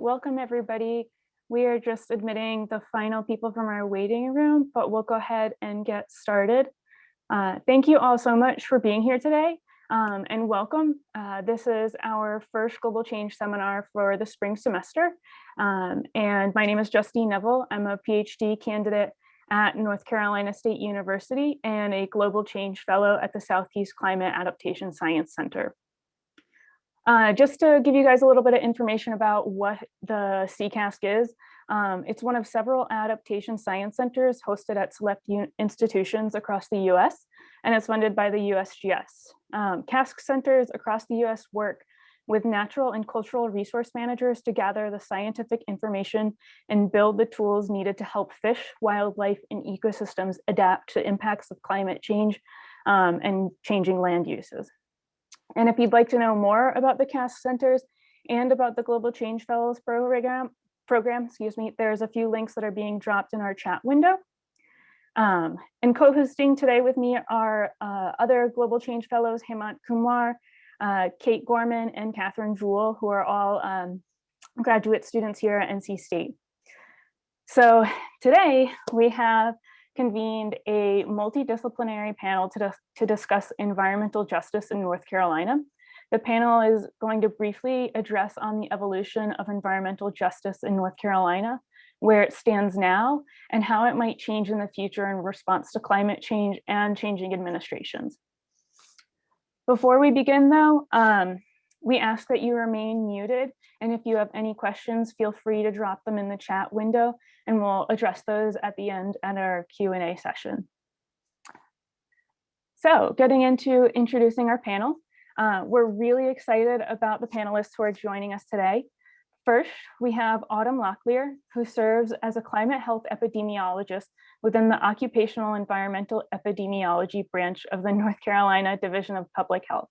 welcome everybody. We are just admitting the final people from our waiting room, but we'll go ahead and get started. Thank you all so much for being here today and welcome. This is our first Global Change seminar for the spring semester. And my name is Justine Neville. I'm a PhD candidate at North Carolina State University and a Global Change Fellow at the Southeast Climate Adaptation Science Center. Just to give you guys a little bit of information about what the CCASC is, it's one of several adaptation science centers hosted at select institutions across the US, and it's funded by the USGS. CASC centers across the US work with natural and cultural resource managers to gather the scientific information and build the tools needed to help fish, wildlife, and ecosystems adapt to impacts of climate change and changing land uses. And if you'd like to know more about the CASC centers and about the Global Change Fellows program, there's a few links that are being dropped in our chat window. And co-hosting today with me are other Global Change Fellows, Hemant Kumar, Kate Gorman, and Kathryn Jewell, who are all graduate students here at NC State. So today we have convened a multidisciplinary panel to discuss environmental justice in North Carolina. The panel is going to briefly address on the evolution of environmental justice in North Carolina, where it stands now, and how it might change in the future in response to climate change and changing administrations. Before we begin though, we ask that you remain muted, and if you have any questions, feel free to drop them in the chat window, and we'll address those at the end at our Q&A session. So getting into introducing our panel, we're really excited about the panelists who are joining us today. First, we have Autumn Locklear, who serves as a climate health epidemiologist within the Occupational Environmental Epidemiology branch of the North Carolina Division of Public Health.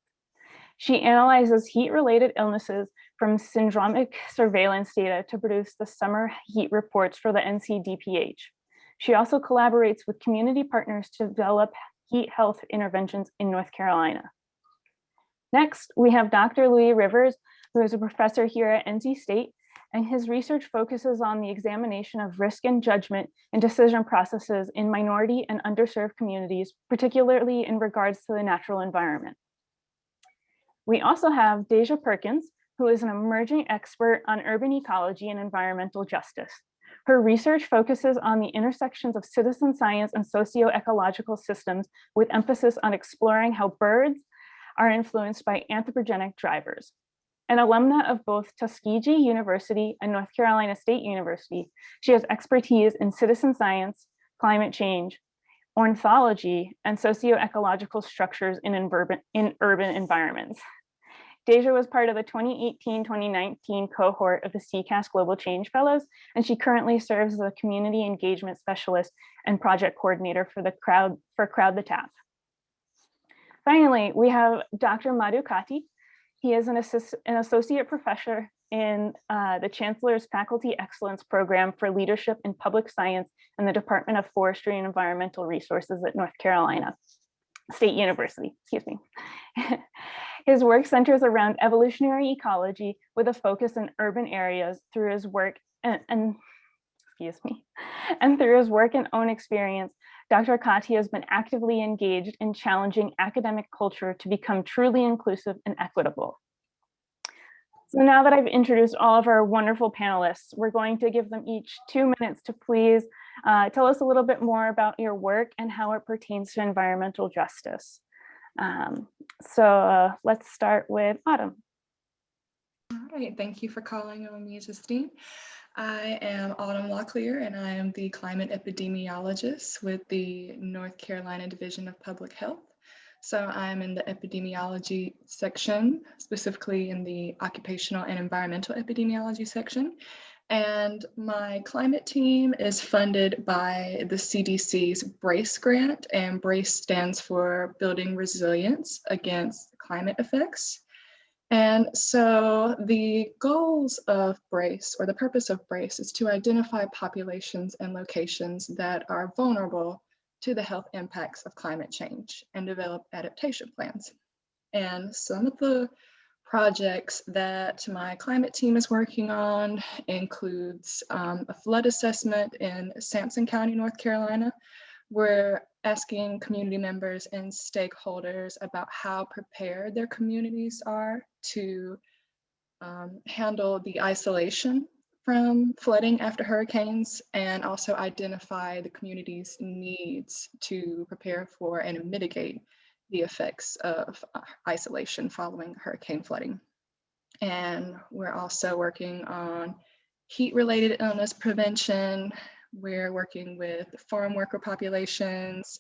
She analyzes heat-related illnesses from syndromic surveillance data to produce the summer heat reports for the NCDPH. She also collaborates with community partners to develop heat health interventions in North Carolina. Next, we have Dr. Louie Rivers, who is a professor here at NC State, and his research focuses on the examination of risk and judgment and decision processes in minority and underserved communities, particularly in regards to the natural environment. We also have Deja Perkins, who is an emerging expert on urban ecology and environmental justice. Her research focuses on the intersections of citizen science and socio-ecological systems, with emphasis on exploring how birds are influenced by anthropogenic drivers. An alumna of both Tuskegee University and North Carolina State University, she has expertise in citizen science, climate change, ornithology, and socio-ecological structures in urban environments. Deja was part of the 2018-2019 cohort of the CCASC Global Change Fellows, and she currently serves as a community engagement specialist and project coordinator for Crowd the Tap. Finally, we have Dr. Madhusudan Katti. He is an associate professor in the Chancellor's Faculty Excellence Program for Leadership in Public Science in the Department of Forestry and Environmental Resources at North Carolina State University, excuse me. His work centers around evolutionary ecology with a focus in urban areas through his work and through his work and own experience. Dr. Katti has been actively engaged in challenging academic culture to become truly inclusive and equitable. So now that I've introduced all of our wonderful panelists, we're going to give them each 2 minutes to please tell us a little bit more about your work and how it pertains to environmental justice. Let's start with Autumn. All right, thank you for calling on me, Justine. I am Autumn Locklear, and I am the climate epidemiologist with the North Carolina Division of Public Health. So I'm in the epidemiology section, specifically in the occupational and environmental epidemiology section. And my climate team is funded by the CDC's BRACE grant, and BRACE stands for Building Resilience Against Climate Effects. And so the goals of BRACE, or the purpose of BRACE, is to identify populations and locations that are vulnerable to the health impacts of climate change and develop adaptation plans. And some of the projects that my climate team is working on includes a flood assessment in Sampson County, North Carolina. We're asking community members and stakeholders about how prepared their communities are to handle the isolation from flooding after hurricanes, and also identify the community's needs to prepare for and mitigate the effects of isolation following hurricane flooding. And we're also working on heat-related illness prevention. We're working with farm worker populations.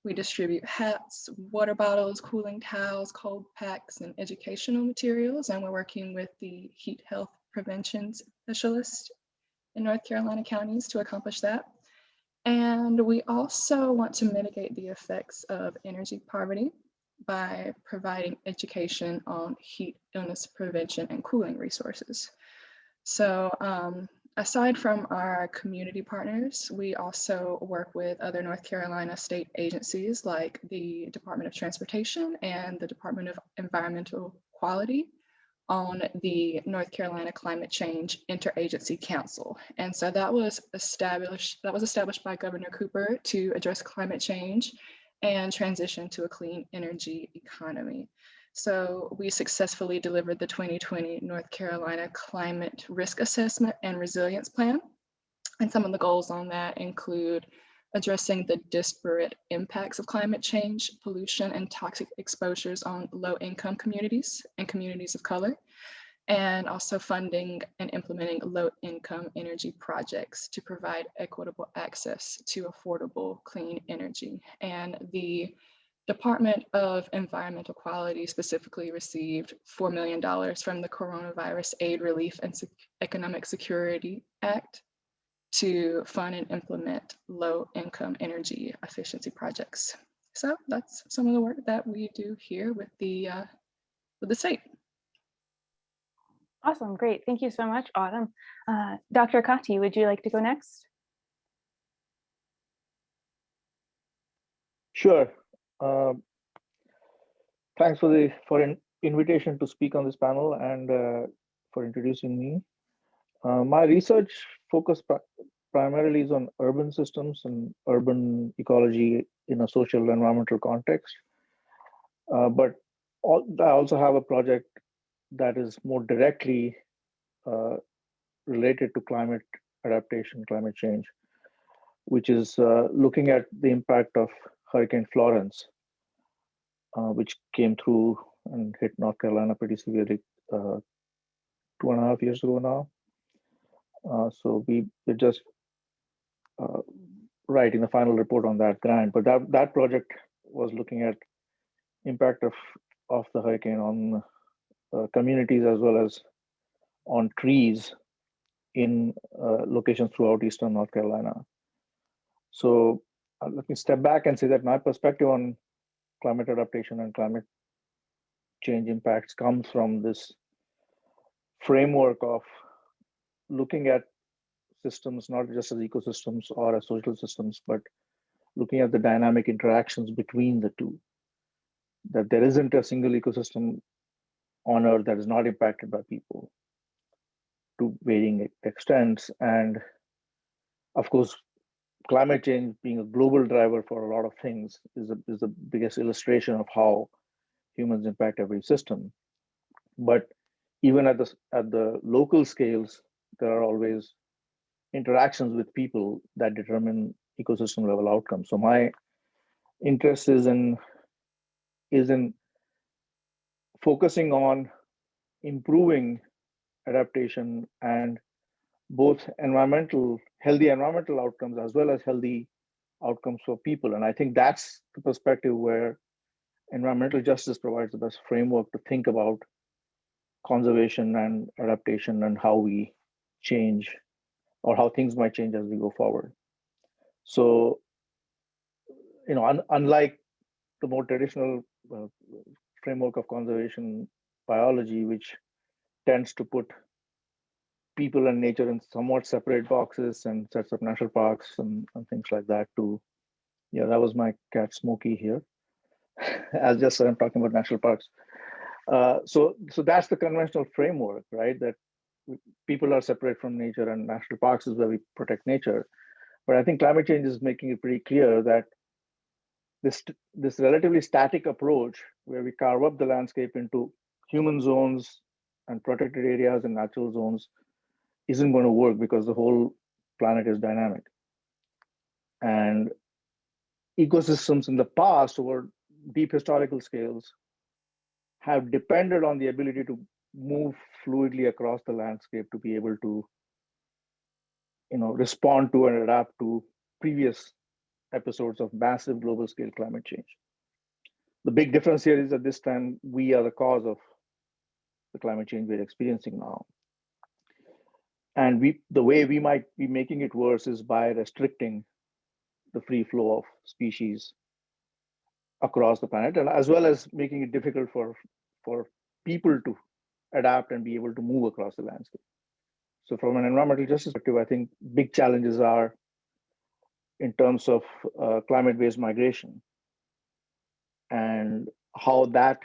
We distribute hats, water bottles, cooling towels, cold packs, and educational materials. And we're working with the heat health prevention specialist in North Carolina counties to accomplish that. And we also want to mitigate the effects of energy poverty by providing education on heat illness prevention and cooling resources. So aside from our community partners, we also work with other North Carolina state agencies like the Department of Transportation and the Department of Environmental Quality on the North Carolina Climate Change Interagency Council. And so that was established by Governor Cooper to address climate change and transition to a clean energy economy. So we successfully delivered the 2020 North Carolina Climate Risk Assessment and Resilience Plan. And some of the goals on that include addressing the disparate impacts of climate change, pollution, and toxic exposures on low-income communities and communities of color, and also funding and implementing low-income energy projects to provide equitable access to affordable, clean energy. And the Department of Environmental Quality specifically received $4 million from the Coronavirus Aid Relief and Economic Security Act to fund and implement low-income energy efficiency projects. So that's some of the work that we do here with the state. Awesome, great. Thank you so much, Autumn. Dr. Katti, would you like to go next? Sure. Thanks for an invitation to speak on this panel and for introducing me. My research focus primarily is on urban systems and urban ecology in a social environmental context. But I also have a project that is more directly related to climate adaptation, climate change, which is looking at the impact of Hurricane Florence, which came through and hit North Carolina pretty severely 2.5 years ago now. So we're just writing the final report on that grant, but that project was looking at impact of the hurricane on communities as well as on trees in locations throughout Eastern North Carolina. So let me step back and say that my perspective on climate adaptation and climate change impacts comes from this framework of looking at systems, not just as ecosystems or as social systems, but looking at the dynamic interactions between the two. That there isn't a single ecosystem on Earth that is not impacted by people to varying extents. And of course, climate change being a global driver for a lot of things is the biggest illustration of how humans impact every system. But even at the local scales, there are always interactions with people that determine ecosystem level outcomes. So my interest is in focusing on improving adaptation and both healthy environmental outcomes as well as healthy outcomes for people. And I think that's the perspective where environmental justice provides the best framework to think about conservation and adaptation and how we change or how things might change as we go forward. So, unlike the more traditional framework of conservation biology, which tends to put people and nature in somewhat separate boxes and sets up national parks and things like that that was my cat Smokey here. As just I'm talking about national parks. So that's the conventional framework, right? That people are separate from nature, and national parks is where we protect nature. But I think climate change is making it pretty clear that this relatively static approach, where we carve up the landscape into human zones and protected areas and natural zones, isn't going to work, because the whole planet is dynamic. And ecosystems in the past, over deep historical scales, have depended on the ability to move fluidly across the landscape to be able to, respond to and adapt to previous episodes of massive global scale climate change. The big difference here is that this time we are the cause of the climate change we're experiencing now. And the way we might be making it worse is by restricting the free flow of species across the planet, and as well as making it difficult for people to adapt and be able to move across the landscape. So from an environmental justice perspective, I think big challenges are in terms of climate-based migration and how that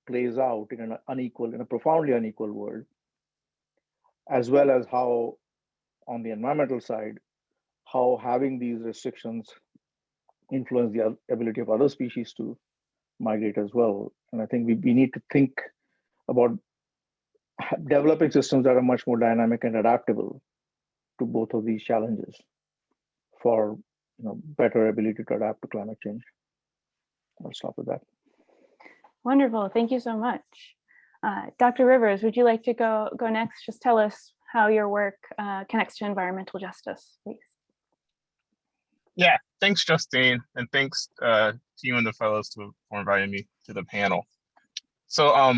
plays out in a profoundly unequal world, as well as how, on the environmental side, how having these restrictions influence the ability of other species to migrate as well. And I think we need to think about developing systems that are much more dynamic and adaptable to both of these challenges for better ability to adapt to climate change. I'll stop with that. Wonderful, thank you so much. Dr. Rivers, would you like to go next? Just tell us how your work connects to environmental justice, please. Yeah, thanks, Justine, and thanks to you and the fellows for inviting me to the panel. So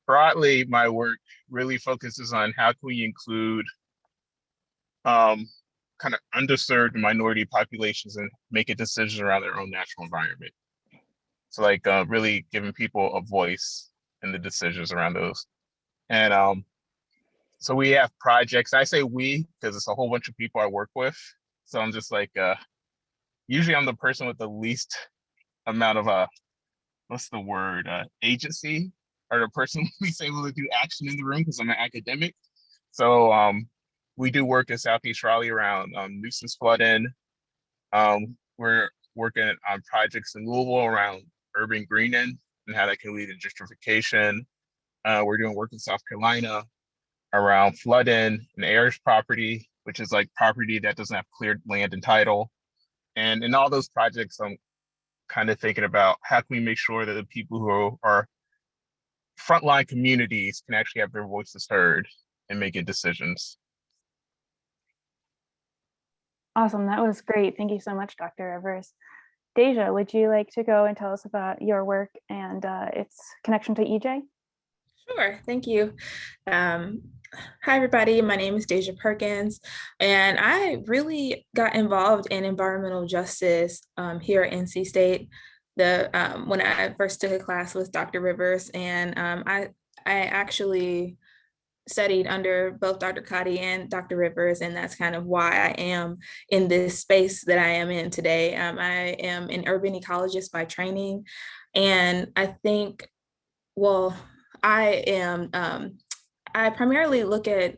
broadly, my work really focuses on how can we include kind of underserved minority populations and making decisions around their own natural environment. So like really giving people a voice in the decisions around those. And so we have projects. I say we because it's a whole bunch of people I work with. So I'm just like, usually I'm the person with the least amount of what's the word, agency, or the person who's able to do action in the room because I'm an academic. So we do work in Southeast Raleigh around nuisance flooding. We're working on projects in Louisville around urban greening and how that can lead to gentrification. We're doing work in South Carolina around flooding and heirs property, which is like property that doesn't have cleared land and title. And in all those projects, I'm kind of thinking about how can we make sure that the people who are frontline communities can actually have their voices heard and making decisions. Awesome, that was great. Thank you so much, Dr. Rivers. Deja, would you like to go and tell us about your work and its connection to EJ? Sure, thank you. Hi, everybody. My name is Deja Perkins, and I really got involved in environmental justice here at NC State. When I first took a class with Dr. Rivers, and I actually studied under both Dr. Katti and Dr. Rivers, and that's kind of why I am in this space that I am in today. I am an urban ecologist by training, and I think, well, I primarily look at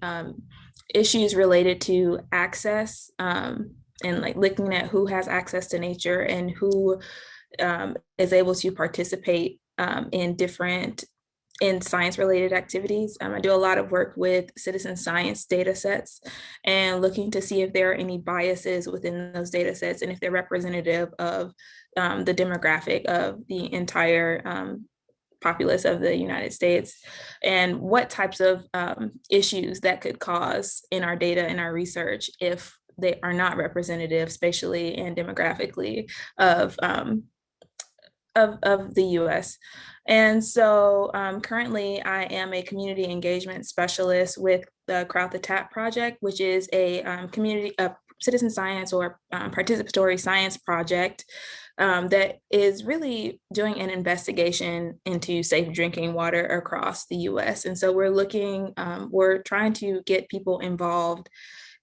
issues related to access and like looking at who has access to nature and who is able to participate in science-related activities. I do a lot of work with citizen science data sets and looking to see if there are any biases within those data sets and if they're representative of the demographic of the entire populace of the United States, and what types of issues that could cause in our data and our research if they are not representative spatially and demographically of the US. And so currently I am a community engagement specialist with the Crowd the Tap project, which is a citizen science or participatory science project that is really doing an investigation into safe drinking water across the US. And so we're trying to get people involved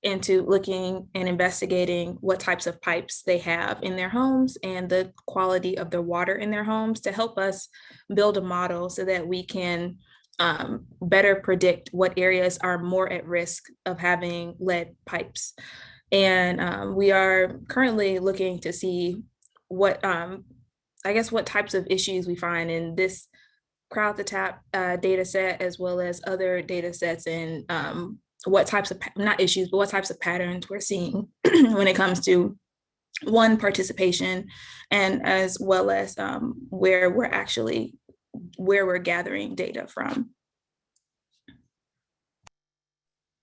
into looking and investigating what types of pipes they have in their homes and the quality of the water in their homes to help us build a model so that we can better predict what areas are more at risk of having lead pipes. And we are currently looking to see what, I guess, what types of issues we find in this crowd the tap data set, as well as other data sets, and what types of, not issues, but what types of patterns we're seeing when it comes to one, participation, and as well as where we're gathering data from.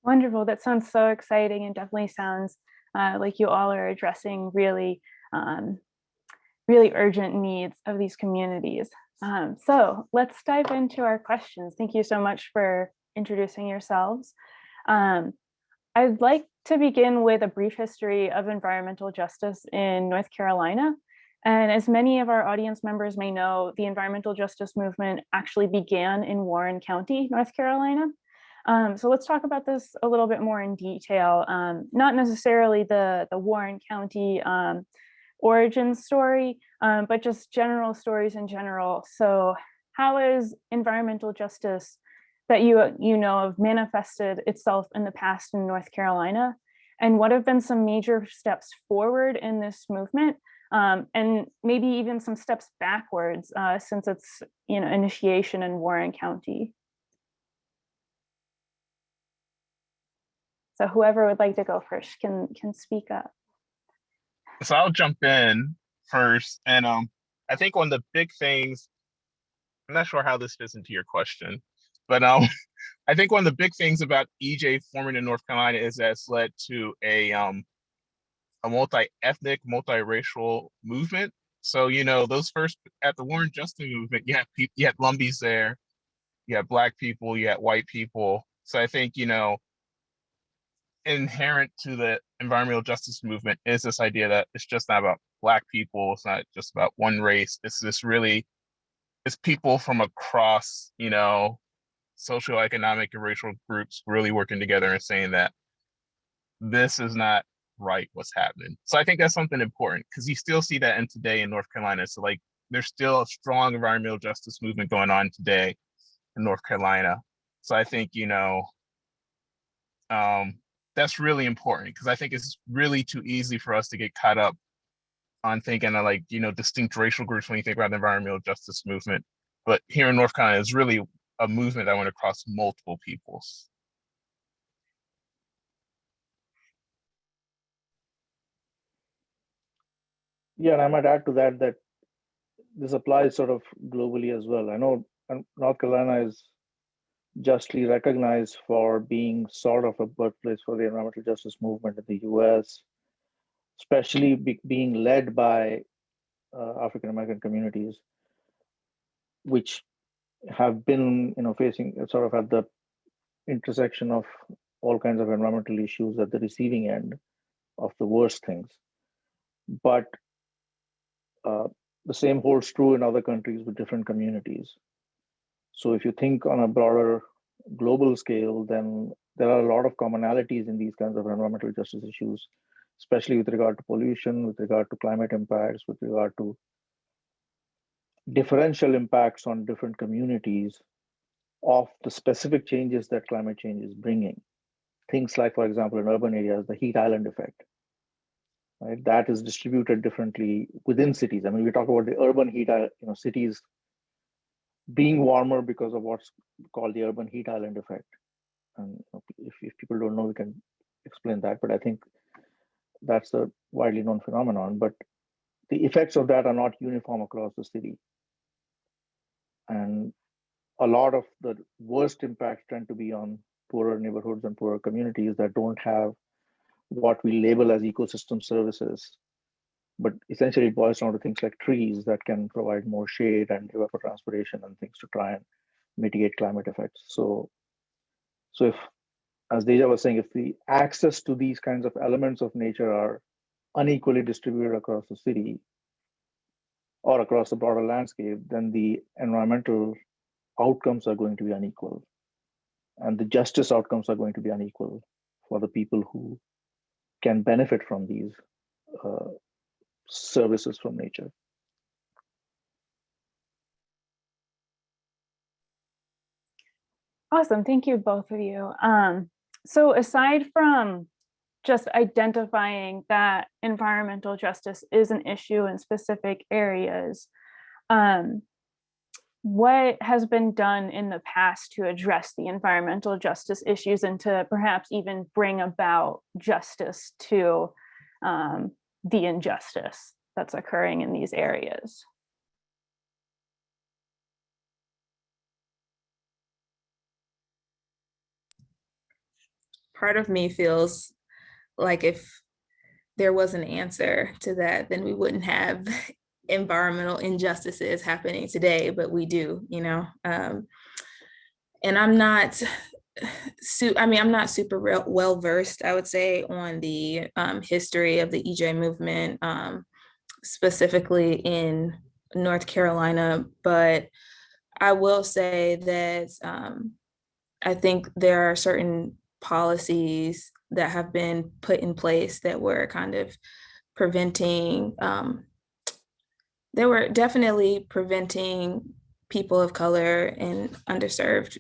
Wonderful. That sounds so exciting, and definitely sounds like you all are addressing really, really urgent needs of these communities. So let's dive into our questions. Thank you so much for introducing yourselves. I'd like to begin with a brief history of environmental justice in North Carolina. And as many of our audience members may know, the environmental justice movement actually began in Warren County, North Carolina. So let's talk about this a little bit more in detail, not necessarily the Warren County origin story, but just general stories in general. So how is environmental justice that you know of manifested itself in the past in North Carolina? And what have been some major steps forward in this movement? And maybe even some steps backwards since its initiation in Warren County. So whoever would like to go first can speak up. So I'll jump in first. And I think one of the big things, I'm not sure how this fits into your question, but I think one of the big things about EJ forming in North Carolina is that it's led to a multi-ethnic, multi-racial movement. So, those first, at the Warren Justice movement, you had Lumbies there, you had Black people, you had white people. So I think, inherent to the environmental justice movement is this idea that it's just not about Black people, it's not just about one race, it's people from across, socioeconomic and racial groups really working together and saying that this is not right what's happening. So I think that's something important, because you still see that today in North Carolina. So like there's still a strong environmental justice movement going on today in North Carolina. So I think, that's really important, because I think it's really too easy for us to get caught up on thinking of distinct racial groups when you think about the environmental justice movement. But here in North Carolina, it's really a movement that went across multiple peoples. Yeah, and I might add to that this applies sort of globally as well. I know North Carolina is justly recognized for being sort of a birthplace for the environmental justice movement in the US, especially being led by African American communities, which have been, facing sort of at the intersection of all kinds of environmental issues at the receiving end of the worst things. But the same holds true in other countries with different communities. So if you think on a broader global scale, then there are a lot of commonalities in these kinds of environmental justice issues, especially with regard to pollution, with regard to climate impacts, with regard to differential impacts on different communities of the specific changes that climate change is bringing. Things like, for example, in urban areas, the heat island effect, right? That is distributed differently within cities. I mean, we talk about the urban heat, cities being warmer because of what's called the urban heat island effect. And if people don't know, we can explain that. But I think that's a widely known phenomenon. But the effects of that are not uniform across the city. And a lot of the worst impacts tend to be on poorer neighborhoods and poorer communities that don't have what we label as ecosystem services. But essentially it boils down to things like trees that can provide more shade and evapotranspiration and things to try and mitigate climate effects. So if, as Deja was saying, if the access to these kinds of elements of nature are unequally distributed across the city or across the broader landscape, then the environmental outcomes are going to be unequal. And the justice outcomes are going to be unequal for the people who can benefit from these services from nature. Awesome, thank you, both of you. So aside from just identifying that environmental justice is an issue in specific areas, what has been done in the past to address the environmental justice issues and to perhaps even bring about justice to the injustice that's occurring in these areas? Part of me feels like if there was an answer to that, then we wouldn't have environmental injustices happening today, but we do, you know. And I'm not I'm not super well versed, I would say, on the history of the EJ movement, specifically in North Carolina, but I will say that I think there are certain policies that have been put in place that were kind of preventing, they were definitely preventing people of color and underserved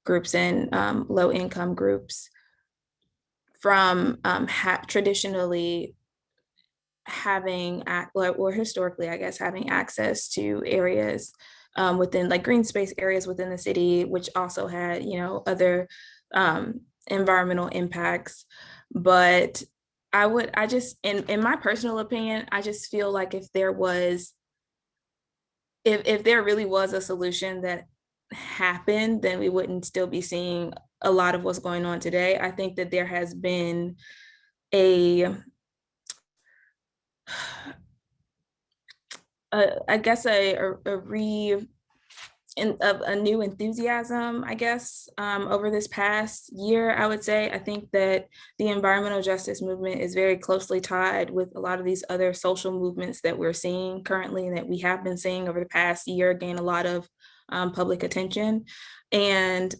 groups and low income groups from traditionally having, or historically, I guess, having access to areas within like green space areas within the city, which also had, you know, other environmental impacts. But I just, in my personal opinion, I just feel like if there really was a solution that happened, then we wouldn't still be seeing a lot of what's going on today. I think that there has been a new enthusiasm, I guess, over this past year. I would say, I think that the environmental justice movement is very closely tied with a lot of these other social movements that we're seeing currently and that we have been seeing over the past year gain a lot of public attention. And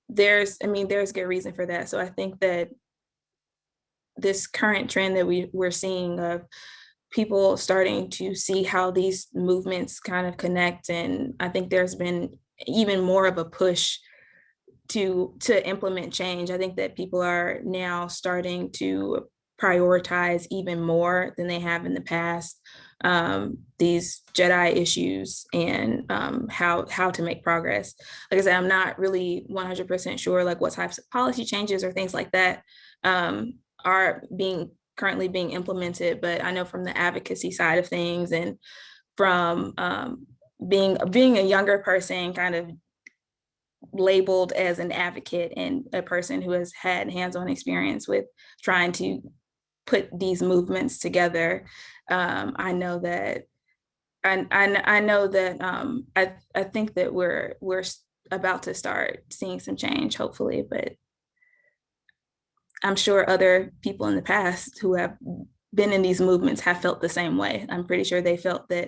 there's good reason for that. So I think that this current trend that we're seeing of people starting to see how these movements kind of connect. And I think there's been even more of a push to implement change. I think that people are now starting to prioritize even more than they have in the past, these JEDI issues and how to make progress. Like I said, I'm not really 100% sure like what types of policy changes or things like that are currently being implemented, but I know from the advocacy side of things and from being a younger person, kind of labeled as an advocate and a person who has had hands-on experience with trying to put these movements together. I know that I think that we're about to start seeing some change, hopefully, but I'm sure other people in the past who have been in these movements have felt the same way. I'm pretty sure they felt that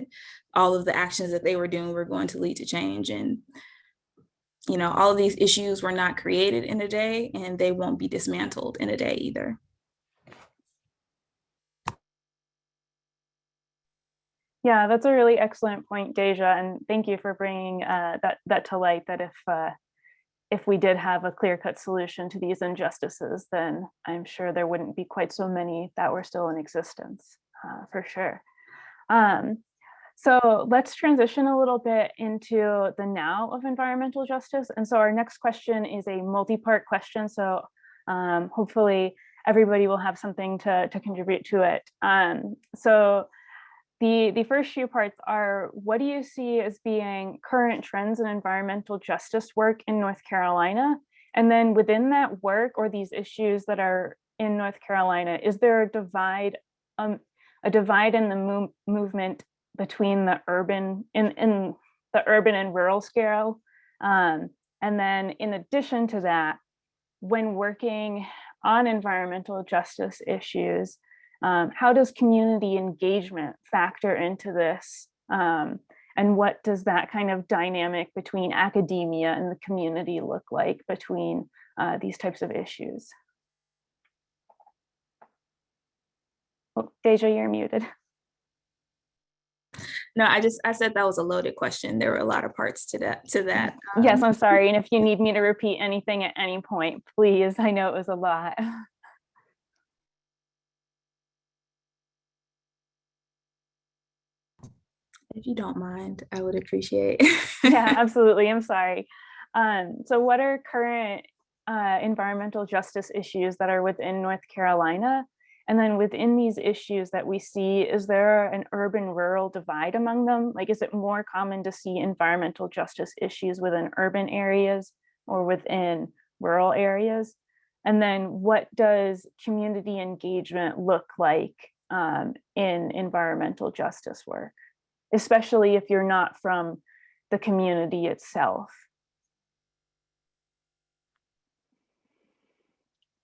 all of the actions that they were doing were going to lead to change. And, you know, all of these issues were not created in a day and they won't be dismantled in a day either. Yeah, that's a really excellent point, Deja, and thank you for bringing that to light, that if we did have a clear-cut solution to these injustices, then I'm sure there wouldn't be quite so many that were still in existence, for sure. So let's transition a little bit into the now of environmental justice. And so our next question is a multi-part question. So hopefully everybody will have something to contribute to it. So the first few parts are, what do you see as being current trends in environmental justice work in North Carolina? And then within that work or these issues that are in North Carolina, is there a divide in the movement between the urban in the urban and rural scale? And then in addition to that, when working on environmental justice issues, how does community engagement factor into this? And what does that kind of dynamic between academia and the community look like between these types of issues? Oh, Deja, you're muted. No, I said that was a loaded question. There were a lot of parts to that. Yes, I'm sorry. And if you need me to repeat anything at any point, please, I know it was a lot. If you don't mind, I would appreciate. Yeah, absolutely. I'm sorry. So what are current environmental justice issues that are within North Carolina? And then within these issues that we see, is there an urban-rural divide among them? Like, is it more common to see environmental justice issues within urban areas or within rural areas? And then what does community engagement look like in environmental justice work, especially if you're not from the community itself?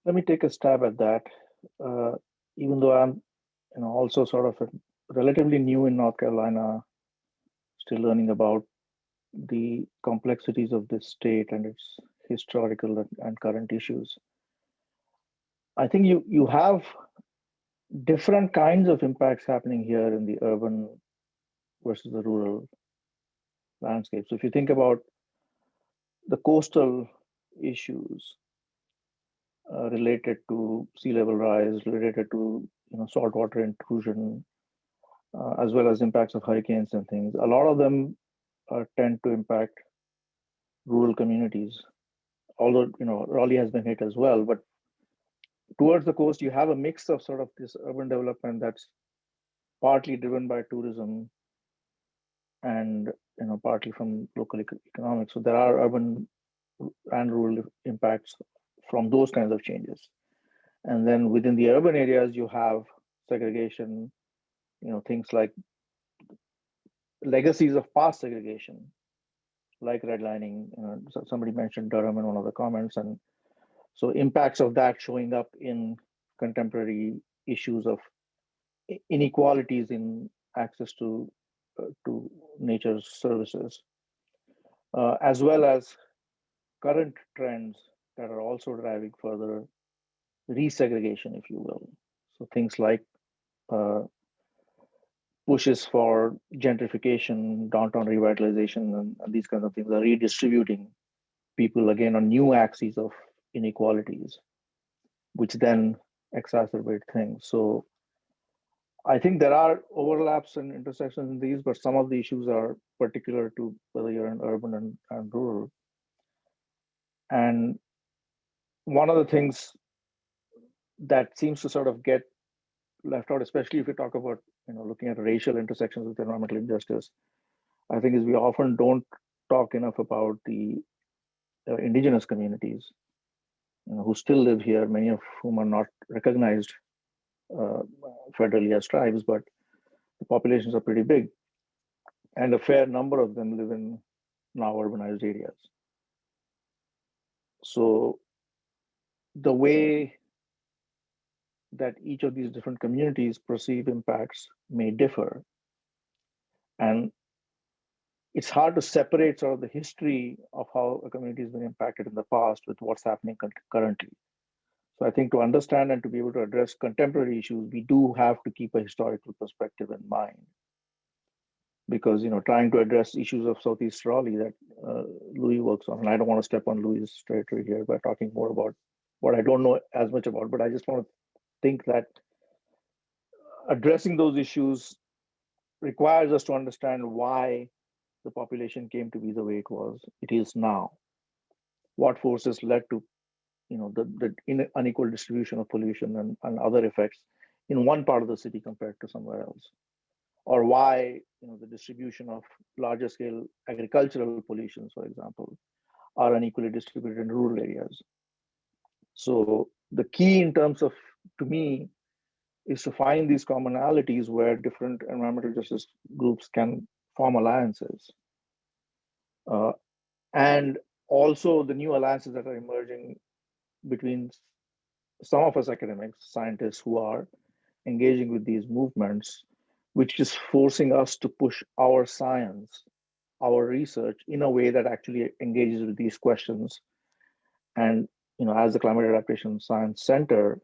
Let me take a stab at that. Even though I'm, also sort of relatively new in North Carolina, still learning about the complexities of this state and its historical and current issues. I think you have different kinds of impacts happening here in the urban versus the rural landscape. So if you think about the coastal issues related to sea level rise, related to saltwater intrusion, as well as impacts of hurricanes and things, a lot of them tend to impact rural communities. Although Raleigh has been hit as well, but towards the coast, you have a mix of sort of this urban development that's partly driven by tourism and partly from local economics. So there are urban and rural impacts from those kinds of changes. And then within the urban areas, you have segregation, things like legacies of past segregation, like redlining. So somebody mentioned Durham in one of the comments, and so impacts of that showing up in contemporary issues of inequalities in access to nature's services, as well as current trends that are also driving further resegregation, if you will. So things like pushes for gentrification, downtown revitalization, and these kinds of things are redistributing people again on new axes of inequalities, which then exacerbate things. So I think there are overlaps and intersections in these, but some of the issues are particular to whether you're in urban and rural. And one of the things that seems to sort of get left out, especially if you talk about looking at racial intersections with environmental injustice, I think is we often don't talk enough about the indigenous communities who still live here, many of whom are not recognized federally as tribes, but the populations are pretty big, and a fair number of them live in now urbanized areas. So the way that each of these different communities perceive impacts may differ. And it's hard to separate sort of the history of how a community has been impacted in the past with what's happening currently. So I think to understand and to be able to address contemporary issues, we do have to keep a historical perspective in mind. Because trying to address issues of Southeast Raleigh that Louie works on, and I don't want to step on Louie's territory here by talking more about what I don't know as much about, but I just want to think that addressing those issues requires us to understand why the population came to be the way it is now. What forces led to the unequal distribution of pollution and other effects in one part of the city compared to somewhere else, or why the distribution of larger scale agricultural pollutions, for example, are unequally distributed in rural areas. So the key in terms of, to me, is to find these commonalities where different environmental justice groups can form alliances. And also the new alliances that are emerging between some of us academics, scientists who are engaging with these movements, which is forcing us to push our science, our research in a way that actually engages with these questions. And as the Climate Adaptation Science Center,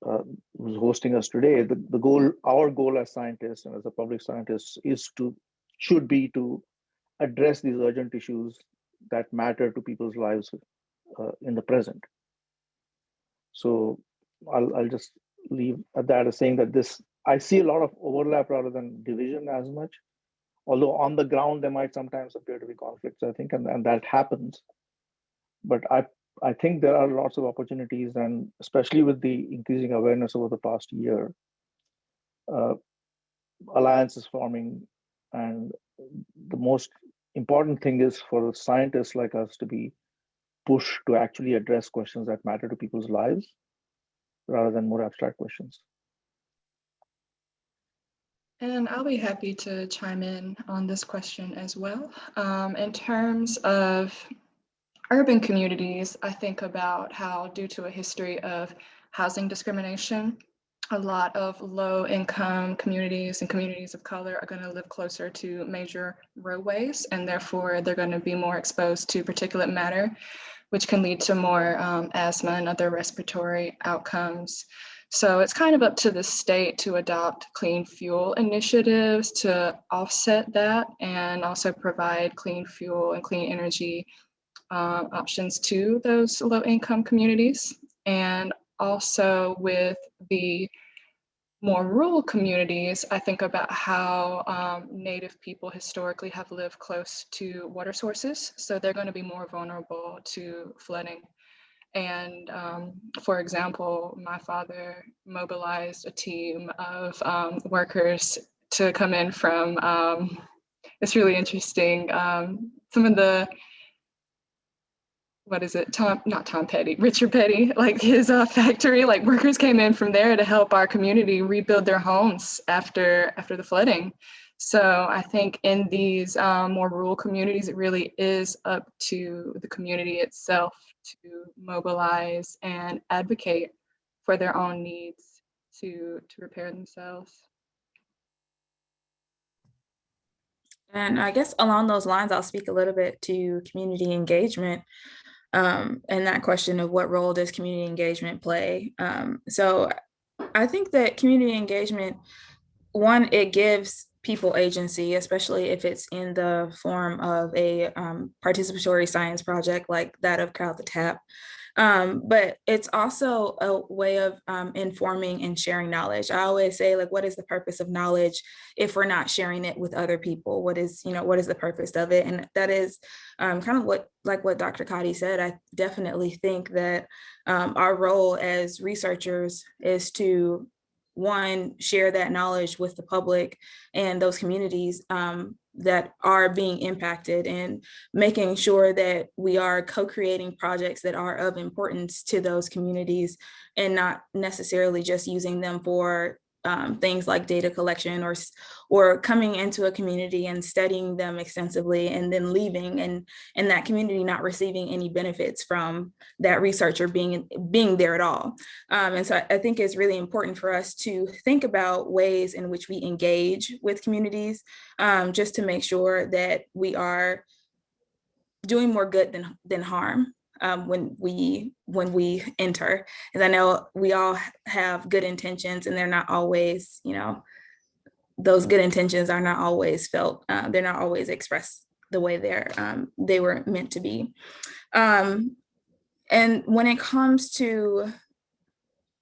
who's hosting us today, the goal, our goal as scientists and as a public scientist should be to address these urgent issues that matter to people's lives in the present. So I'll just leave at that as saying that I see a lot of overlap rather than division as much. Although on the ground, there might sometimes appear to be conflicts, I think, and that happens. But I think there are lots of opportunities, and especially with the increasing awareness over the past year, alliances forming, and the most important thing is for scientists like us to be pushed to actually address questions that matter to people's lives rather than more abstract questions. And I'll be happy to chime in on this question as well. In terms of urban communities, I think about how, due to a history of housing discrimination, a lot of low-income communities and communities of color are going to live closer to major roadways, and therefore they're going to be more exposed to particulate matter, which can lead to more asthma and other respiratory outcomes. So it's kind of up to the state to adopt clean fuel initiatives to offset that, and also provide clean fuel and clean energy options to those low-income communities. And also with the more rural communities, I think about how Native people historically have lived close to water sources, so they're going to be more vulnerable to flooding. And for example, my father mobilized a team of workers to come in from, it's really interesting, some of the, what is it, not Tom Petty, Richard Petty, like his factory, like workers came in from there to help our community rebuild their homes after the flooding. So I think in these more rural communities, it really is up to the community itself to mobilize and advocate for their own needs to repair themselves. And I guess along those lines, I'll speak a little bit to community engagement and that question of what role does community engagement play. So I think that community engagement, one, it gives people agency, especially if it's in the form of a participatory science project like that of Crowd the Tap. But it's also a way of informing and sharing knowledge. I always say, like, what is the purpose of knowledge if we're not sharing it with other people? What is the purpose of it? And that is kind of what Dr. Katti said. I definitely think that our role as researchers is to, one, share that knowledge with the public and those communities that are being impacted, and making sure that we are co-creating projects that are of importance to those communities, and not necessarily just using them for things like data collection or coming into a community and studying them extensively and then leaving, and that community not receiving any benefits from that researcher being there at all. And so I think it's really important for us to think about ways in which we engage with communities, just to make sure that we are doing more good than harm. When we enter, and I know we all have good intentions, and they're not always, those good intentions are not always felt. They're not always expressed the way they were meant to be. And when it comes to,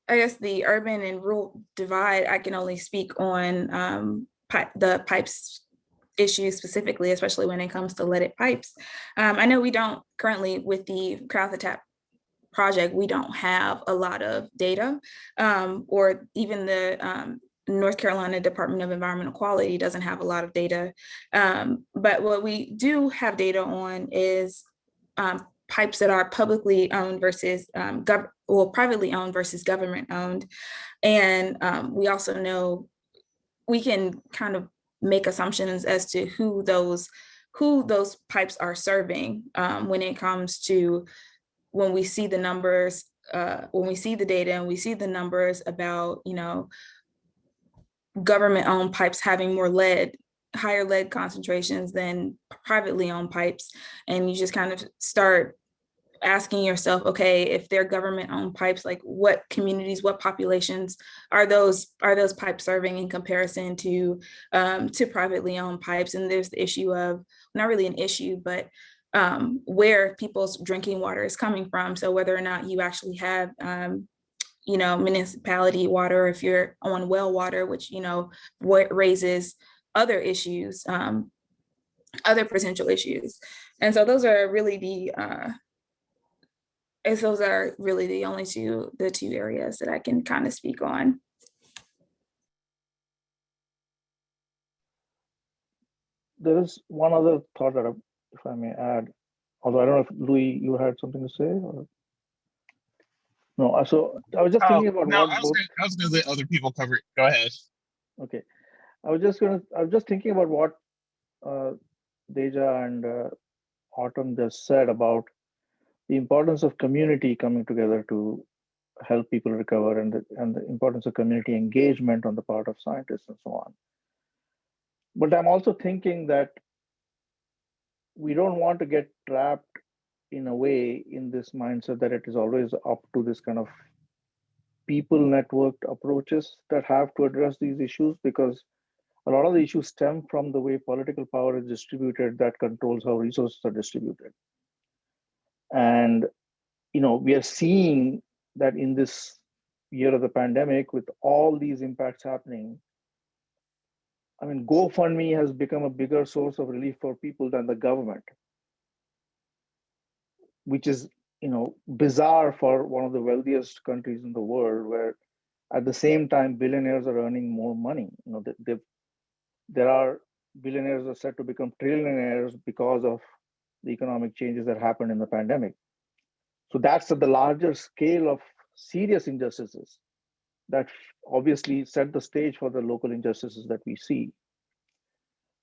I guess, the urban and rural divide, I can only speak on the pipes issue specifically, especially when it comes to leaded pipes. I know we don't currently, with the Crowd the Tap project, we don't have a lot of data, or even the North Carolina Department of Environmental Quality doesn't have a lot of data. But what we do have data on is pipes that are publicly owned versus privately owned versus government owned. And we also know we can kind of make assumptions as to who those pipes are serving when it comes to, when we see the numbers, when we see the data and we see the numbers about, government-owned pipes having more higher lead concentrations than privately owned pipes. And you just kind of start asking yourself, okay, if they're government-owned pipes, like what communities, what populations are those pipes serving in comparison to privately owned pipes? And there's the issue of, not really an issue, but where people's drinking water is coming from. So whether or not you actually have municipality water, or if you're on well water, which what raises other issues, other potential issues. And so those are really the only two areas that I can kind of speak on. There is one other thought that, if I may add, although I don't know if Louie, you had something to say, or no. So I was just thinking about no, what I was gonna let other people cover it. Go ahead. Okay, I was just thinking about what Deja and Autumn just said about the importance of community coming together to help people recover, and the importance of community engagement on the part of scientists and so on. But I'm also thinking that we don't want to get trapped in a way in this mindset that it is always up to this kind of people networked approaches that have to address these issues, because a lot of the issues stem from the way political power is distributed that controls how resources are distributed. And we are seeing that in this year of the pandemic, with all these impacts happening, I mean, GoFundMe has become a bigger source of relief for people than the government, which is, bizarre for one of the wealthiest countries in the world, where at the same time, billionaires are earning more money. There are billionaires that are set to become trillionaires because of the economic changes that happened in the pandemic. So that's at the larger scale of serious injustices that obviously set the stage for the local injustices that we see.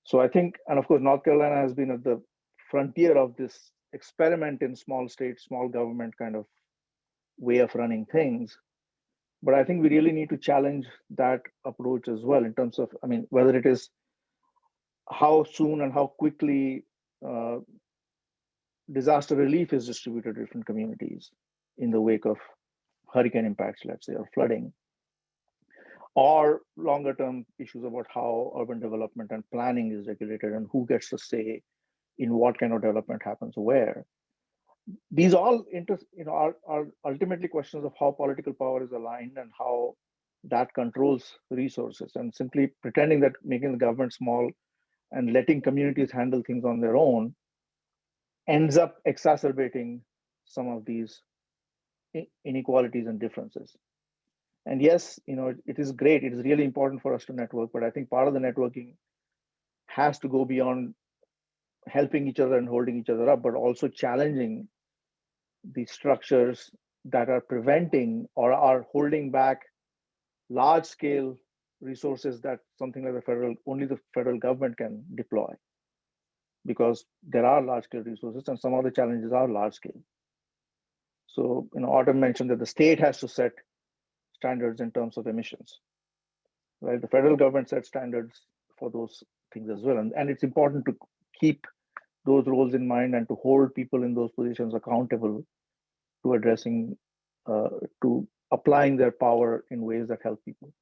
So I think, and of course, North Carolina has been at the frontier of this experiment in small state, small government kind of way of running things. But I think we really need to challenge that approach as well, in terms of, I mean, whether it is how soon and how quickly disaster relief is distributed to different communities in the wake of hurricane impacts, let's say, or flooding, or longer term issues about how urban development and planning is regulated and who gets to say in what kind of development happens where. These all are ultimately questions of how political power is aligned and how that controls resources. And simply pretending that making the government small and letting communities handle things on their own ends up exacerbating some of these inequalities and differences. And yes, it is great. It is really important for us to network, but I think part of the networking has to go beyond helping each other and holding each other up, but also challenging the structures that are preventing or are holding back large scale resources that something like only the federal government can deploy, because there are large scale resources and some of the challenges are large scale. So, Autumn mentioned that the state has to set standards in terms of emissions, right? The federal government sets standards for those things as well. And it's important to keep those roles in mind and to hold people in those positions accountable to addressing, to applying their power in ways that help people.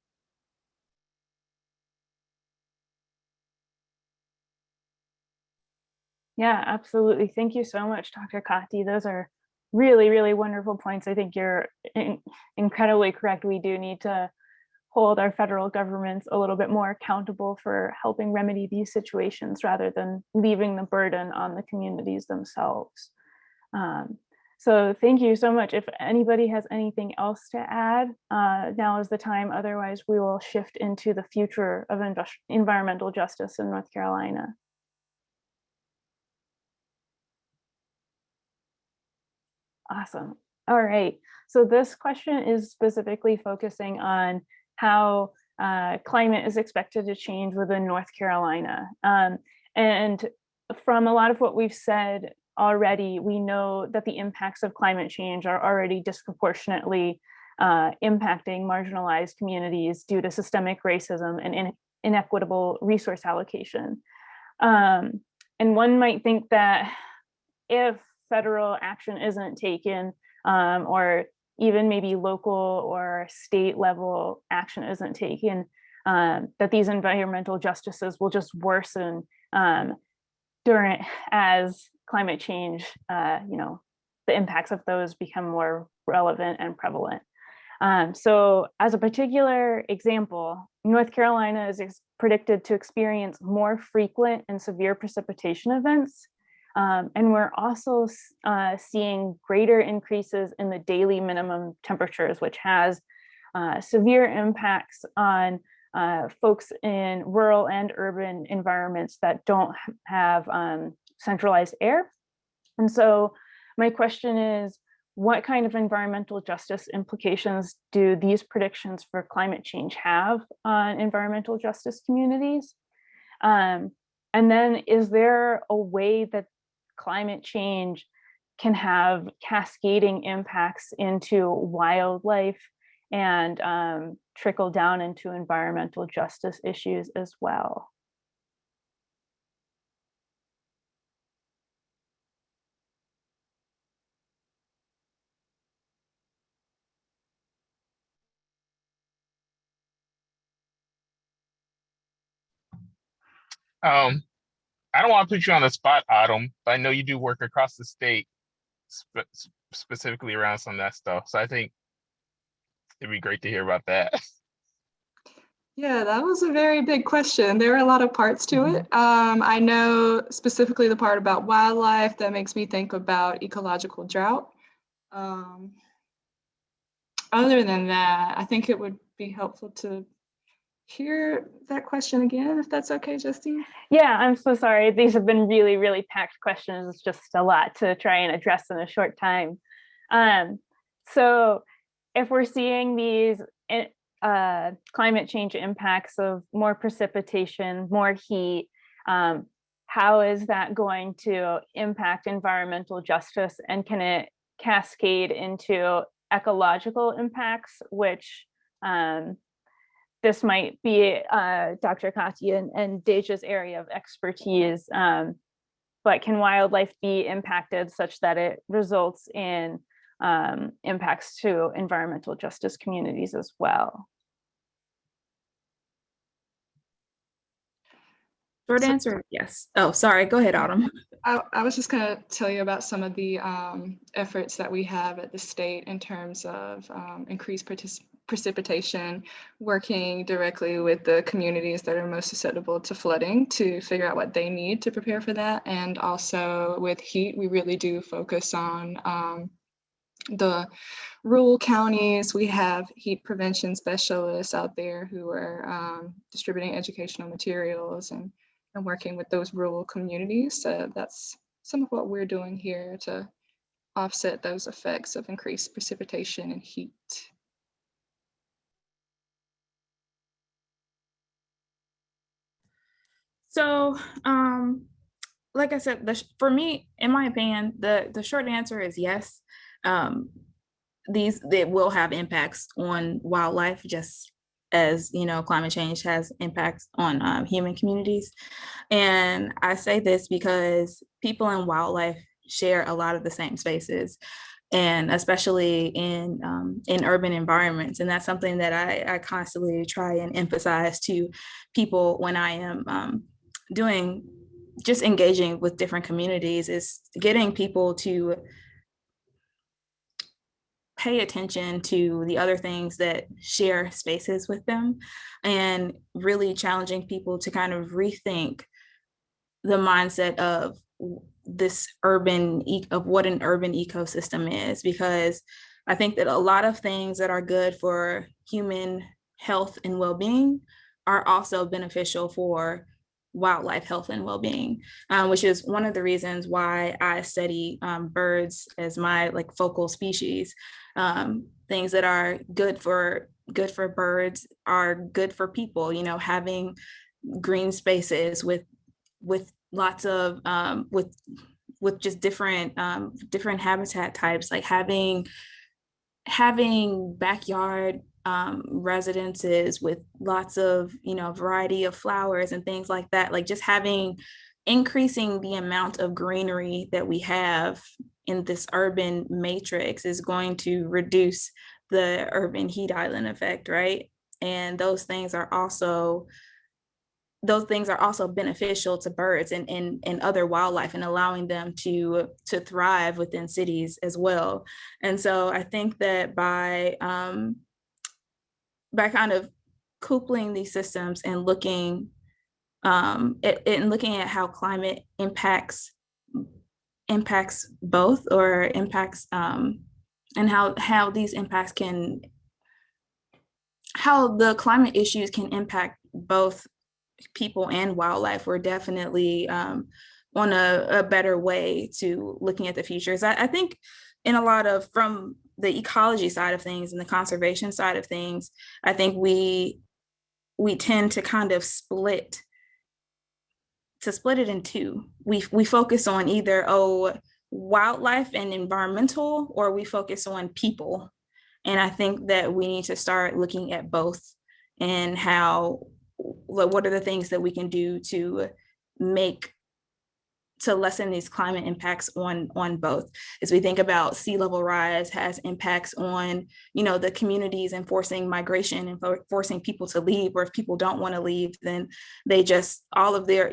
Yeah, absolutely. Thank you so much, Dr. Katti. Those are really, really wonderful points. I think you're incredibly correct. We do need to hold our federal governments a little bit more accountable for helping remedy these situations rather than leaving the burden on the communities themselves. So thank you so much. If anybody has anything else to add, now is the time. Otherwise, we will shift into the future of environmental justice in North Carolina. Awesome. All right. So this question is specifically focusing on how climate is expected to change within North Carolina. And from a lot of what we've said already, we know that the impacts of climate change are already disproportionately impacting marginalized communities due to systemic racism and inequitable resource allocation. And one might think that if federal action isn't taken, or even maybe local or state level action isn't taken, that these environmental justices will just worsen as climate change, the impacts of those become more relevant and prevalent. So as a particular example, North Carolina is predicted to experience more frequent and severe precipitation events. And we're also seeing greater increases in the daily minimum temperatures, which has severe impacts on folks in rural and urban environments that don't have centralized air. And so my question is, what kind of environmental justice implications do these predictions for climate change have on environmental justice communities? And then is there a way that climate change can have cascading impacts into wildlife and trickle down into environmental justice issues as well? I don't want to put you on the spot, Autumn, but I know you do work across the state, specifically around some of that stuff. So I think it'd be great to hear about that. Yeah, that was a very big question. There are a lot of parts to it. I know specifically the part about wildlife that makes me think about ecological drought. Other than that, I think it would be helpful to hear that question again, if that's okay, Justine. Yeah, I'm so sorry. These have been really, really packed questions. It's just a lot to try and address in a short time. So if we're seeing these climate change impacts of more precipitation, more heat, how is that going to impact environmental justice, and can it cascade into ecological impacts, which this might be Dr. Katti and Deja's area of expertise, but can wildlife be impacted such that it results in impacts to environmental justice communities as well? Short answer, yes. Oh, sorry. Go ahead, Autumn. I was just going to tell you about some of the efforts that we have at the state in terms of increased precipitation, working directly with the communities that are most susceptible to flooding to figure out what they need to prepare for that. And also with heat, we really do focus on the rural counties. We have heat prevention specialists out there who are distributing educational materials and working with those rural communities. So that's some of what we're doing here to offset those effects of increased precipitation and heat. So, like I said, for me, in my opinion, the short answer is yes. They will have impacts on wildlife, just as climate change has impacts on human communities. And I say this because people and wildlife share a lot of the same spaces, and especially in urban environments. And that's something that I constantly try and emphasize to people when I am just engaging with different communities, is getting people to pay attention to the other things that share spaces with them, and really challenging people to kind of rethink the mindset of what an urban ecosystem is, because I think that a lot of things that are good for human health and well-being are also beneficial for wildlife health and well-being, which is one of the reasons why I study birds as my focal species. Things that are good for birds are good for people. Having green spaces with lots of with just different habitat types, like having backyard residences with lots of variety of flowers and things like that, like just increasing the amount of greenery that we have in this urban matrix is going to reduce the urban heat island effect, right? And those things are also beneficial to birds and other wildlife, and allowing them to thrive within cities as well. And so I think that by kind of coupling these systems and looking at how climate impacts both, or impacts and how these impacts how the climate issues can impact both people and wildlife, we're definitely on a better way to looking at the futures. I think in a lot of, from the ecology side of things and the conservation side of things, I think we tend to kind of split it in two. We focus on either wildlife and environmental, or we focus on people. And I think that we need to start looking at both, and what are the things that we can do to lessen these climate impacts on both. As we think about sea level rise has impacts on, the communities, and forcing migration and forcing people to leave, or if people don't want to leave, then they just, all of their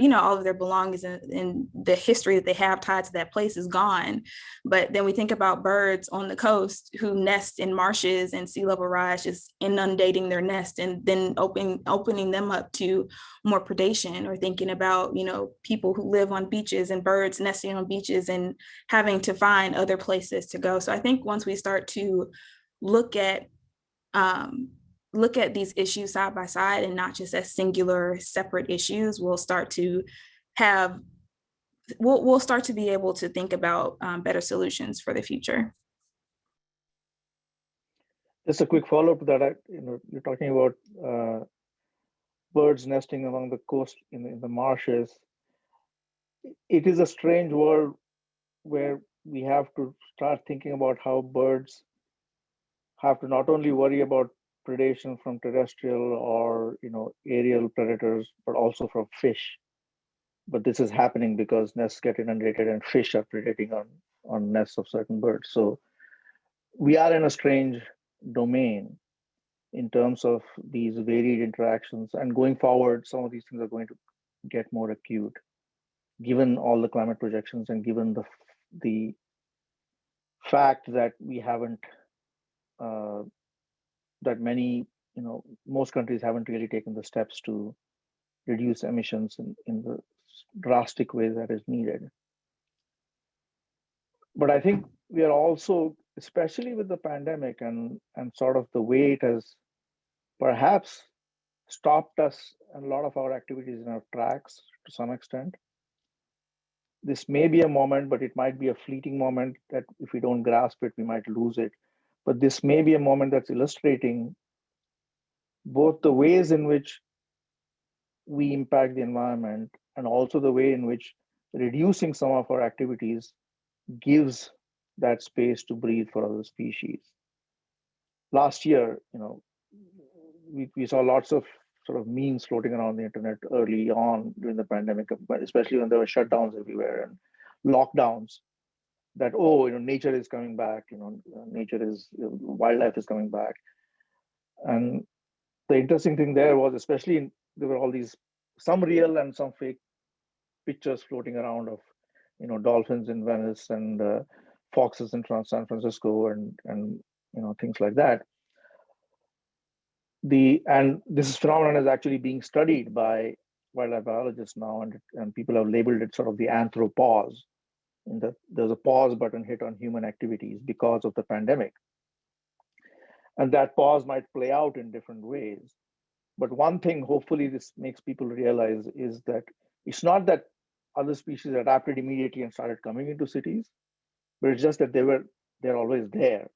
belongings and the history that they have tied to that place is gone. But then we think about birds on the coast who nest in marshes, and sea level rise just inundating their nest and then opening them up to more predation, or thinking about, people who live on beaches and birds nesting on beaches and having to find other places to go. So I think once we start to look at these issues side by side, and not just as singular separate issues, we'll start to be able to think about better solutions for the future. Just a quick follow-up to that. You're talking about birds nesting along the coast in the marshes. It is a strange world where we have to start thinking about how birds have to not only worry about predation from terrestrial or aerial predators, but also from fish. But this is happening because nests get inundated and fish are predating on nests of certain birds. So we are in a strange domain in terms of these varied interactions, and going forward, some of these things are going to get more acute, given all the climate projections and given the fact that we haven't, that many, most countries haven't really taken the steps to reduce emissions in the drastic way that is needed. But I think we are also, especially with the pandemic and sort of the way it has perhaps stopped us and a lot of our activities in our tracks to some extent. This may be a moment, but it might be a fleeting moment that if we don't grasp it, we might lose it. But this may be a moment that's illustrating both the ways in which we impact the environment, and also the way in which reducing some of our activities gives that space to breathe for other species. Last year, we saw lots of sort of memes floating around the internet early on during the pandemic, but especially when there were shutdowns everywhere and lockdowns, that nature is coming back, wildlife is coming back. And the interesting thing there was, especially there were all these, some real and some fake pictures floating around of dolphins in Venice and foxes in San Francisco and things like that. And this phenomenon is actually being studied by wildlife biologists now, and people have labeled it sort of the anthropause. There's a pause button hit on human activities because of the pandemic. And that pause might play out in different ways. But one thing, hopefully, this makes people realize is that it's not that other species adapted immediately and started coming into cities, but it's just that they're always there.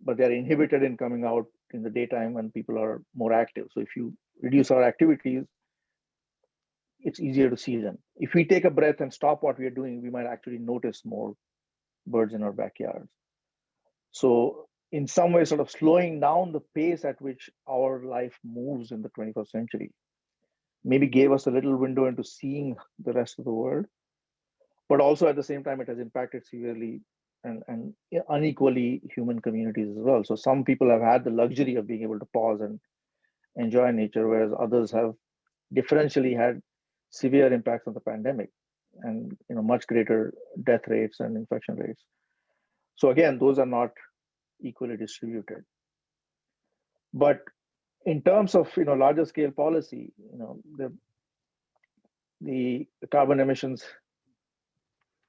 But they're inhibited in coming out in the daytime when people are more active. So if you reduce our activities, it's easier to see them. If we take a breath and stop what we are doing, we might actually notice more birds in our backyards. So in some way, sort of slowing down the pace at which our life moves in the 21st century maybe gave us a little window into seeing the rest of the world. but also at the same time, it has impacted severely and unequally human communities as well. So some people have had the luxury of being able to pause and enjoy nature, whereas others have differentially had severe impacts of the pandemic and much greater death rates and infection rates. So again, those are not equally distributed. But in terms of larger scale policy, the carbon emissions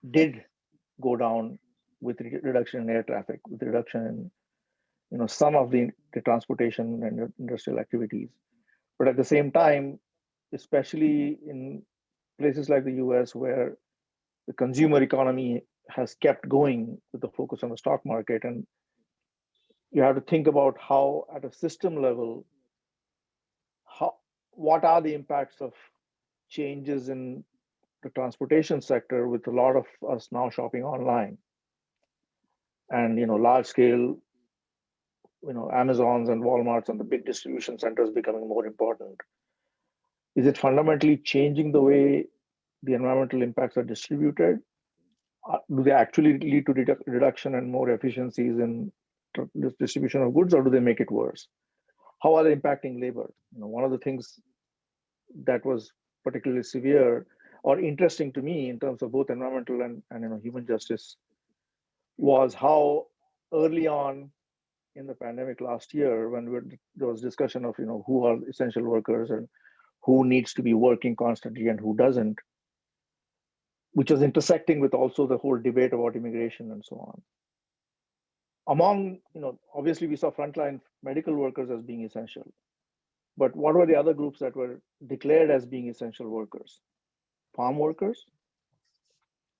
did go down with reduction in air traffic, with reduction in some of the transportation and industrial activities. But at the same time, especially in places like the US, where the consumer economy has kept going with the focus on the stock market, and you have to think about how, at a system level, what are the impacts of changes in the transportation sector, with a lot of us now shopping online, and large scale Amazons and Walmarts and the big distribution centers becoming more important. Is it fundamentally changing the way the environmental impacts are distributed? Do they actually lead to reduction and more efficiencies in this distribution of goods, or do they make it worse? How are they impacting labor? One of the things that was particularly severe or interesting to me in terms of both environmental and human justice was how early on in the pandemic last year, when there was discussion of who are essential workers and who needs to be working constantly and who doesn't, which was intersecting with also the whole debate about immigration and so on. Among, obviously we saw frontline medical workers as being essential, but what were the other groups that were declared as being essential workers? Farm workers,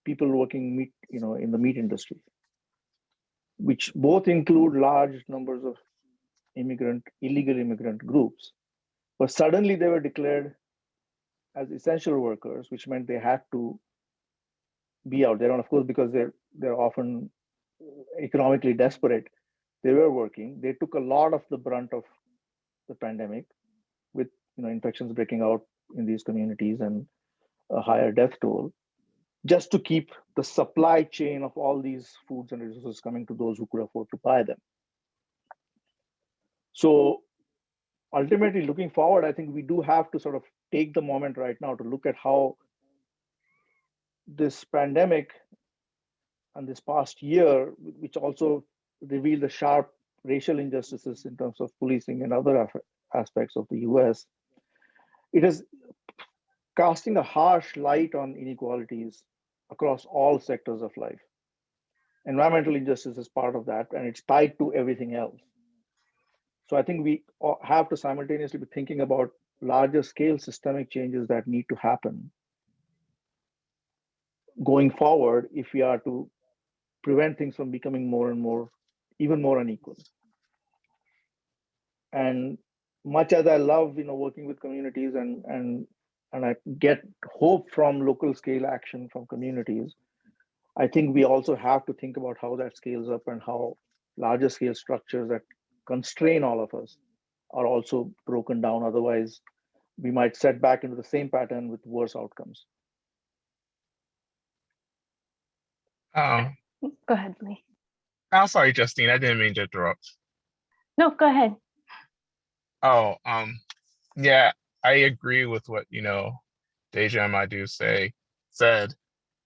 people working meat, in the meat industry, which both include large numbers of illegal immigrant groups. But suddenly they were declared as essential workers, which meant they had to be out there. And of course, because they're often economically desperate, they were working. They took a lot of the brunt of the pandemic, with infections breaking out in these communities and a higher death toll, just to keep the supply chain of all these foods and resources coming to those who could afford to buy them. So ultimately, looking forward, I think we do have to sort of take the moment right now to look at how this pandemic and this past year, which also revealed the sharp racial injustices in terms of policing and other aspects of the US, it is casting a harsh light on inequalities across all sectors of life. Environmental injustice is part of that, and it's tied to everything else. So I think we have to simultaneously be thinking about larger scale systemic changes that need to happen going forward if we are to prevent things from becoming more and more, even more unequal. And much as I love, working with communities and I get hope from local scale action from communities, I think we also have to think about how that scales up and how larger scale structures that constrain all of us are also broken down. Otherwise, we might set back into the same pattern with worse outcomes. Oh, Go ahead, Lee. I'm sorry, Justine. I didn't mean to interrupt. No, go ahead. Oh, yeah, I agree with what Deja and Madhu said. And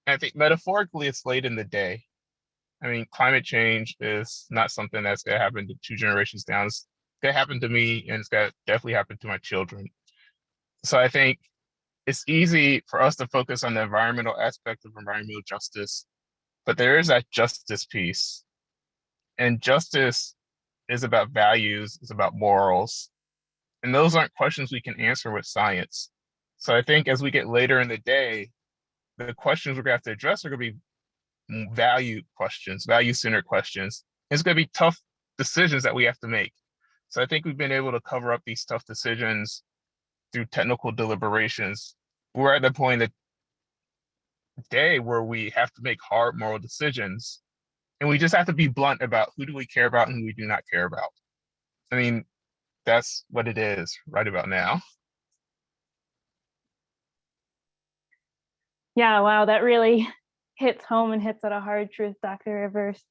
I think metaphorically, it's late in the day. I mean, climate change is not something that's gonna happen to 2 generations down. It's gonna happen to me, and it's gonna definitely happen to my children. So I think it's easy for us to focus on the environmental aspect of environmental justice, but there is that justice piece. And justice is about values, it's about morals. And those aren't questions we can answer with science. So I think as we get later in the day, the questions we're gonna have to address are gonna be value questions, value-centered questions. It's gonna be tough decisions that we have to make. So I think we've been able to cover up these tough decisions through technical deliberations. We're at the point of the day where we have to make hard moral decisions. And we just have to be blunt about who do we care about and who we do not care about. I mean, that's what it is right about now. Yeah, wow, that really hits home and hits at a hard truth, Dr. Rivers.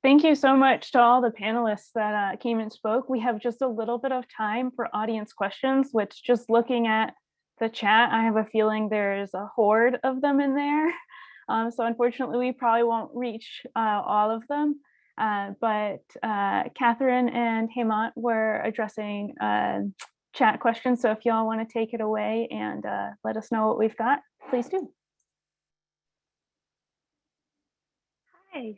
Thank you so much to all the panelists that came and spoke. We have just a little bit of time for audience questions, which, just looking at the chat, I have a feeling there's a horde of them in there. So unfortunately, we probably won't reach all of them. But Kathryn and Hemant were addressing chat questions. So if y'all want to take it away and let us know what we've got, please do. Hi.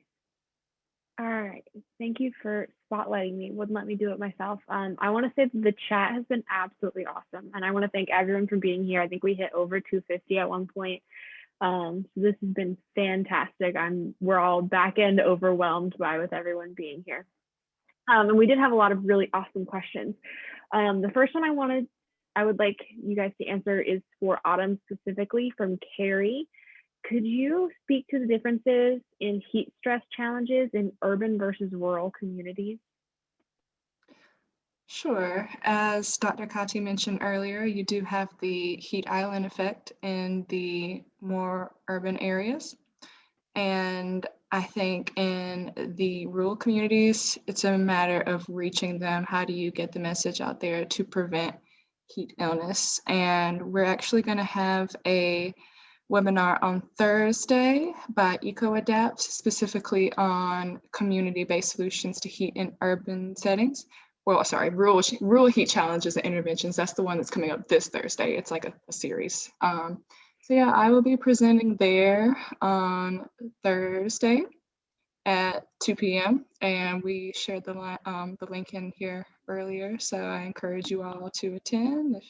All right. Thank you for spotlighting me. Wouldn't let me do it myself. I want to say that the chat has been absolutely awesome. And I want to thank everyone for being here. I think we hit over 250 at one point. So this has been fantastic. We're all back end overwhelmed with everyone being here. And we did have a lot of really awesome questions. The first one I would like you guys to answer is for Autumn specifically, from Carrie. Could you speak to the differences in heat stress challenges in urban versus rural communities? Sure. As Dr. Katti mentioned earlier, you do have the heat island effect in the more urban areas. And I think in the rural communities, it's a matter of reaching them. How do you get the message out there to prevent heat illness? And we're actually going to have a webinar on Thursday by EcoAdapt, specifically on community-based solutions to heat in urban settings. Well, sorry, rural heat challenges and interventions. That's the one that's coming up this Thursday. It's like a series. So yeah, I will be presenting there on Thursday at 2 p.m. and we shared the link in here earlier. So I encourage you all to attend if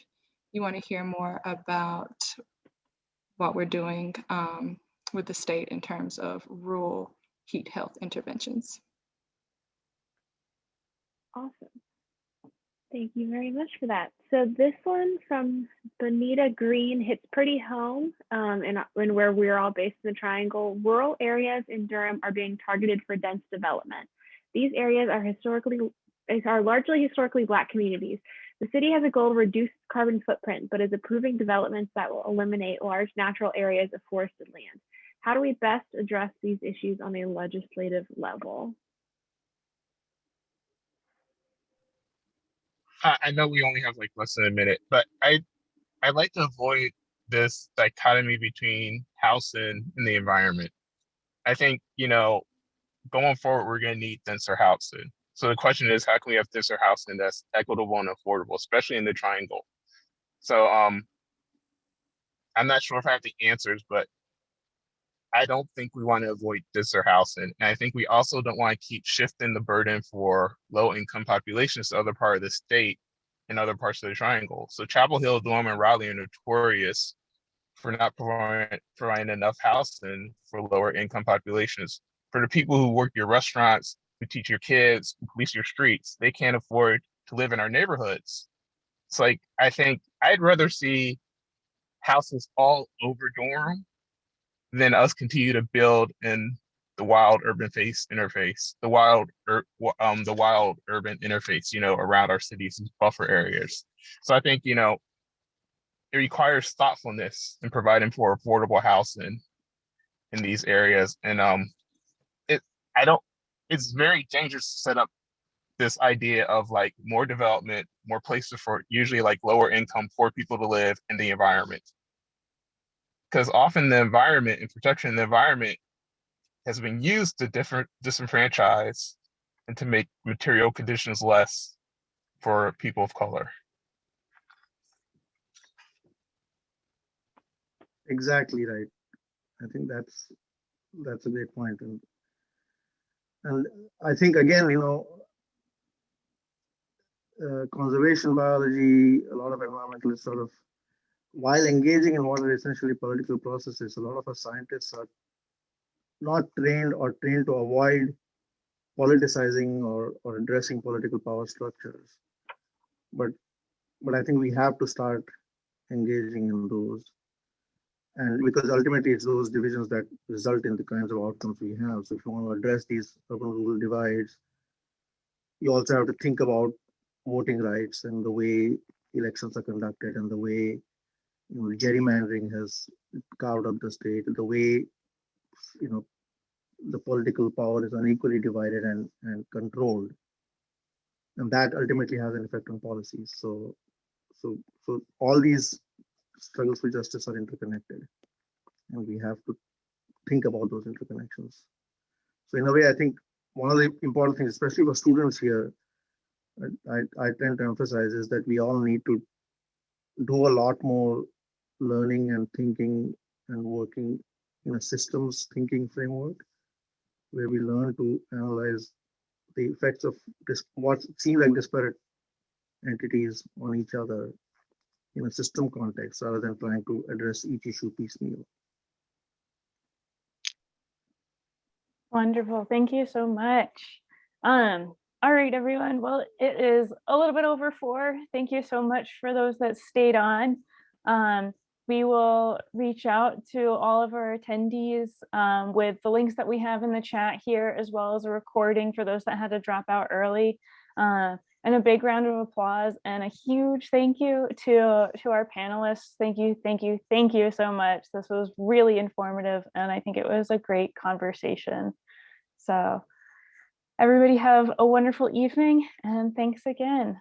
you want to hear more about what we're doing with the state in terms of rural heat health interventions. Awesome. Thank you very much for that. So this one from Bonita Green hits pretty home in where we're all based in the Triangle. Rural areas in Durham are being targeted for dense development. These areas are largely historically Black communities. The city has a goal to reduce carbon footprint, but is approving developments that will eliminate large natural areas of forested land. How do we best address these issues on a legislative level? I know we only have like less than a minute, but I like to avoid this dichotomy between housing and the environment. I think, going forward, we're going to need denser housing. So the question is, how can we have denser housing that's equitable and affordable, especially in the Triangle? So I'm not sure if I have the answers, but I don't think we want to avoid denser housing. And I think we also don't want to keep shifting the burden for low-income populations to other parts of the state and other parts of the Triangle. So Chapel Hill, Durham, and Raleigh are notorious for not providing enough housing for lower income populations. For the people who work your restaurants, who teach your kids, who police your streets, they can't afford to live in our neighborhoods. It's like, I think I'd rather see houses all over Durham than us continue to build in the wild urban interface, the wild urban interface, around our cities and buffer areas. So I think, it requires thoughtfulness in providing for affordable housing in these areas. And it's very dangerous to set up this idea of like more development, more places for usually like lower income, poor people to live in the environment. Because often the environment and protection of the environment has been used to disenfranchise and to make material conditions less for people of color. Exactly right. I think that's a great point. And I think again, conservation biology, a lot of environmentalists sort of, while engaging in what are essentially political processes, a lot of our scientists are not trained or trained to avoid politicizing or addressing political power structures. But I think we have to start engaging in those. And because ultimately it's those divisions that result in the kinds of outcomes we have. So if you want to address these urban-rural divides, you also have to think about voting rights and the way elections are conducted and the way gerrymandering has carved up the state, the way the political power is unequally divided and controlled, and that ultimately has an effect on policies. So all these struggles for justice are interconnected, and we have to think about those interconnections. So in a way, I think one of the important things, especially for students here, I tend to emphasize is that we all need to do a lot more learning and thinking and working in a systems thinking framework, where we learn to analyze the effects of what seem like disparate entities on each other in a system context, rather than trying to address each issue piecemeal. Wonderful. Thank you so much. All right, everyone. Well, it is a little bit over 4. Thank you so much for those that stayed on. We will reach out to all of our attendees with the links that we have in the chat here, as well as a recording for those that had to drop out early. And a big round of applause and a huge thank you to our panelists. Thank you so much. This was really informative, and I think it was a great conversation. So everybody have a wonderful evening, and thanks again.